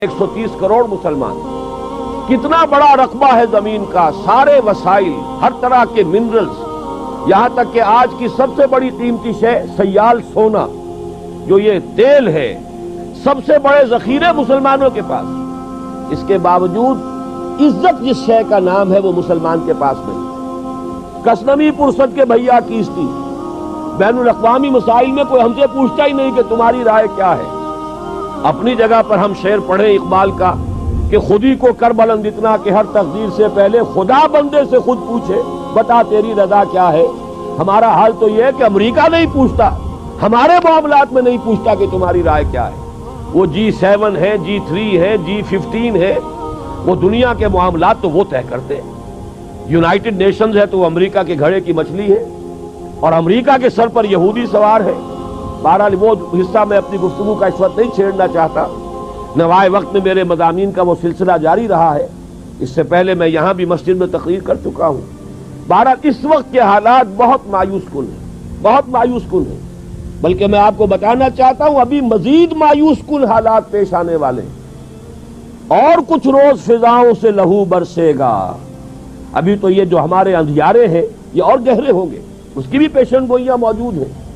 130 करोड़ मुसलमान, कितना बड़ा रकबा है जमीन का, सारे वसाइल, हर तरह के मिनरल्स, यहां तक कि आज की सबसे बड़ी कीमती शय सयाल सोना, जो ये तेल है, सबसे बड़े जखीरे मुसलमानों के पास। इसके बावजूद इज्जत जिस शय का नाम है वो मुसलमान के पास नहीं। कसनवी पुरसद के भैया कीस्ती, बैनुल अक़वामी मसाइल में कोई हमसे पूछता ही नहीं कि तुम्हारी राय क्या है। अपनी जगह पर हम शेर पढ़े इकबाल का कि खुद ही को कर बुलंद इतना कि हर तकदीर से पहले खुदा बंदे से खुद पूछे बता तेरी रजा क्या है। हमारा हाल तो यह है कि अमेरिका नहीं पूछता, हमारे मामलात में नहीं पूछता कि तुम्हारी राय क्या है। वो G7 है, G3 है, G15 है, वो दुनिया के मामलात तो वो तय करते हैं। यूनाइटेड नेशंस है तो वो अमेरिका के घड़े की मछली है और अमेरिका के सर पर यहूदी सवार है। बहरहाल वो हिस्सा मैं अपनी गुफ्तगू का इस वक्त नहीं छेड़ना चाहता। नवाए वक्त में मेरे मज़ामीन का वो सिलसिला जारी रहा है, इससे पहले मैं यहाँ भी मस्जिद में तकरीर कर चुका हूँ। बहरहाल इस वक्त के हालात बहुत मायूस कुन हैं, बहुत मायूस कुन हैं। बल्कि मैं आपको बताना चाहता हूँ अभी मजीद मायूस कुन हालात पेश आने वाले, और कुछ रोज फिजाओं से लहू बरसेगा। अभी तो ये जो हमारे अंधियारे हैं ये और गहरे होंगे, उसकी भी पेशन गोइयां मौजूद हैं।